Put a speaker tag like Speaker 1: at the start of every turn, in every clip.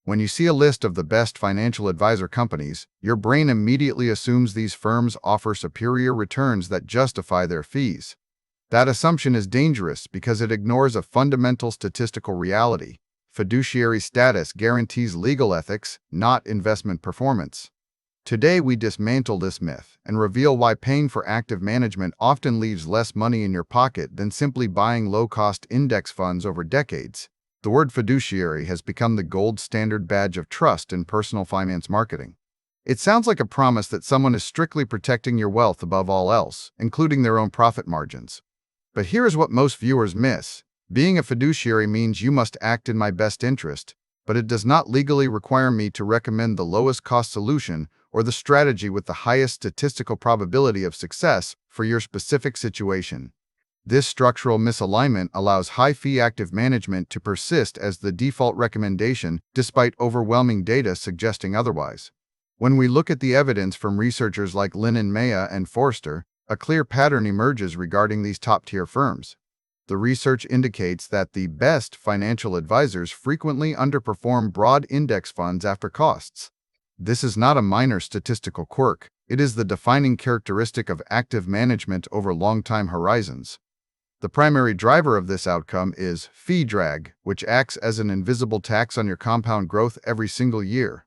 Speaker 1: When you see a list of the best financial advisor companies, your brain immediately assumes these firms offer superior returns that justify their fees. That assumption is dangerous because it ignores a fundamental statistical reality. Fiduciary status guarantees legal ethics, not investment performance. Today, we dismantle this myth and reveal why paying for active management often leaves less money in your pocket than simply buying low-cost index funds over decades. The word fiduciary has become the gold standard badge of trust in personal finance marketing. It sounds like a promise that someone is strictly protecting your wealth above all else, including their own profit margins. But here's what most viewers miss. Being a fiduciary means you must act in my best interest, but it does not legally require me to recommend the lowest cost solution or the strategy with the highest statistical probability of success for your specific situation. This structural misalignment allows high-fee active management to persist as the default recommendation despite overwhelming data suggesting otherwise. When we look at the evidence from researchers like Linen Maya and Forster, a clear pattern emerges regarding these top-tier firms. The research indicates that the best financial advisors frequently underperform broad index funds after costs. This is not a minor statistical quirk. It is the defining characteristic of active management over long-time horizons. The primary driver of this outcome is fee drag, which acts as an invisible tax on your compound growth every single year.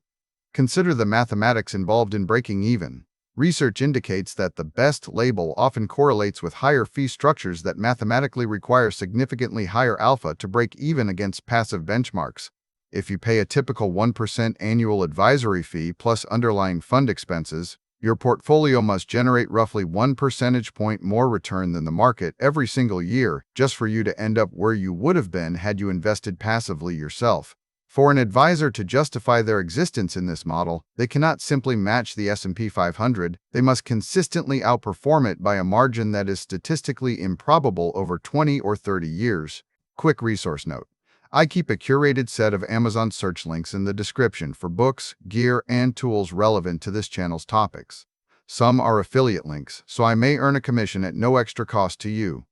Speaker 1: Consider the mathematics involved in breaking even. Research indicates that the best label often correlates with higher fee structures that mathematically require significantly higher alpha to break even against passive benchmarks. If you pay a typical 1% annual advisory fee plus underlying fund expenses, your portfolio must generate roughly 1 percentage point more return than the market every single year just for you to end up where you would have been had you invested passively yourself. For an advisor to justify their existence in this model, they cannot simply match the S&P 500, they must consistently outperform it by a margin that is statistically improbable over 20 or 30 years. Quick resource note. I keep a curated set of Amazon search links in the description for books, gear, and tools relevant to this channel's topics. Some are affiliate links, so I may earn a commission at no extra cost to you.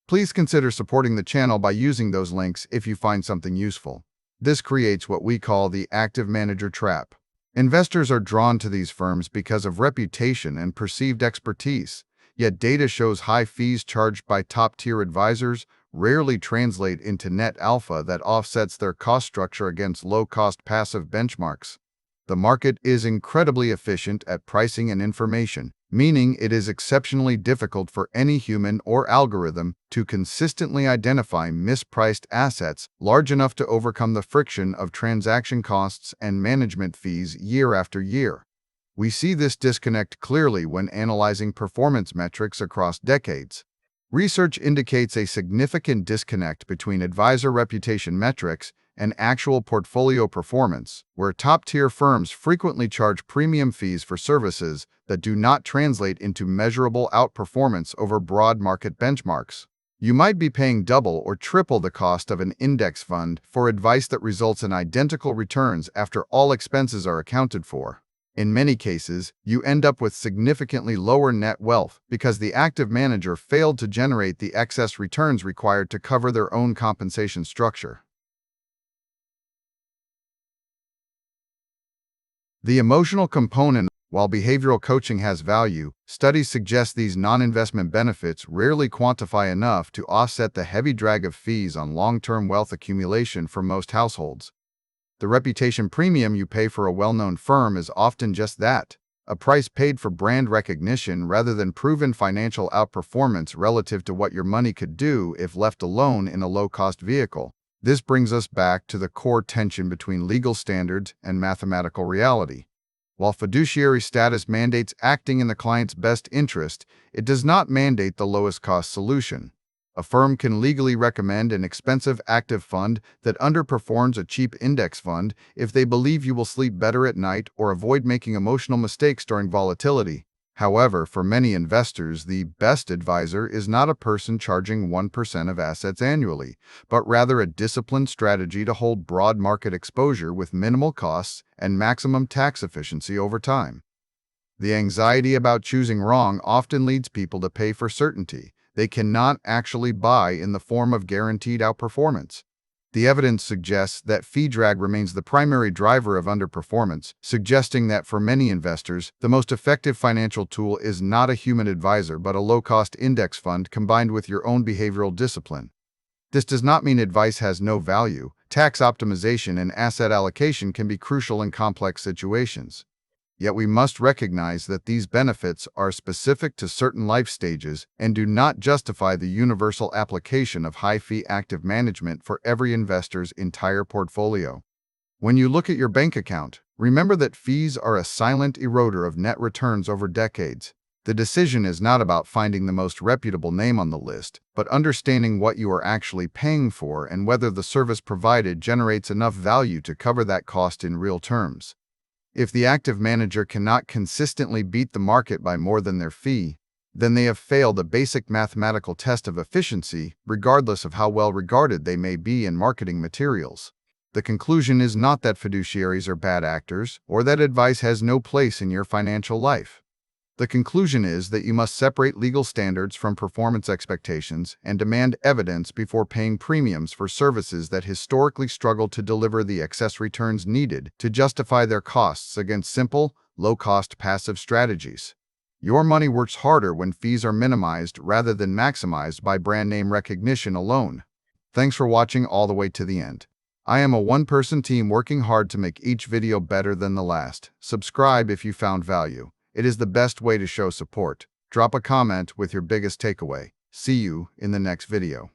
Speaker 1: Please consider supporting the channel by using those links if you find something useful. This creates what we call the active manager trap. Investors are drawn to these firms because of reputation and perceived expertise, yet data shows high fees charged by top-tier advisors rarely translate into net alpha that offsets their cost structure against low-cost passive benchmarks. The market is incredibly efficient at pricing and information, meaning it is exceptionally difficult for any human or algorithm to consistently identify mispriced assets large enough to overcome the friction of transaction costs and management fees year after year. We see this disconnect clearly when analyzing performance metrics across decades. Research indicates a significant disconnect between advisor reputation metrics and actual portfolio performance, where top-tier firms frequently charge premium fees for services that do not translate into measurable outperformance over broad market benchmarks. You might be paying double or triple the cost of an index fund for advice that results in identical returns after all expenses are accounted for. In many cases, you end up with significantly lower net wealth because the active manager failed to generate the excess returns required to cover their own compensation structure. The emotional component. While behavioral coaching has value, studies suggest these non-investment benefits rarely quantify enough to offset the heavy drag of fees on long-term wealth accumulation for most households. The reputation premium you pay for a well-known firm is often just that, a price paid for brand recognition rather than proven financial outperformance relative to what your money could do if left alone in a low-cost vehicle. This brings us back to the core tension between legal standards and mathematical reality. While fiduciary status mandates acting in the client's best interest, it does not mandate the lowest cost solution. A firm can legally recommend an expensive active fund that underperforms a cheap index fund if they believe you will sleep better at night or avoid making emotional mistakes during volatility. However, for many investors, the best advisor is not a person charging 1% of assets annually, but rather a disciplined strategy to hold broad market exposure with minimal costs and maximum tax efficiency over time. The anxiety about choosing wrong often leads people to pay for certainty they cannot actually buy in the form of guaranteed outperformance. The evidence suggests that fee drag remains the primary driver of underperformance, suggesting that for many investors, the most effective financial tool is not a human advisor but a low-cost index fund combined with your own behavioral discipline. This does not mean advice has no value. Tax optimization and asset allocation can be crucial in complex situations. Yet we must recognize that these benefits are specific to certain life stages and do not justify the universal application of high-fee active management for every investor's entire portfolio. When you look at your bank account, remember that fees are a silent eroder of net returns over decades. The decision is not about finding the most reputable name on the list, but understanding what you are actually paying for and whether the service provided generates enough value to cover that cost in real terms. If the active manager cannot consistently beat the market by more than their fee, then they have failed a basic mathematical test of efficiency, regardless of how well regarded they may be in marketing materials. The conclusion is not that fiduciaries are bad actors or that advice has no place in your financial life. The conclusion is that you must separate legal standards from performance expectations and demand evidence before paying premiums for services that historically struggle to deliver the excess returns needed to justify their costs against simple, low-cost passive strategies. Your money works harder when fees are minimized rather than maximized by brand name recognition alone. Thanks for watching all the way to the end. I am a one-person team working hard to make each video better than the last. Subscribe if you found value. It is the best way to show support. Drop a comment with your biggest takeaway. See you in the next video.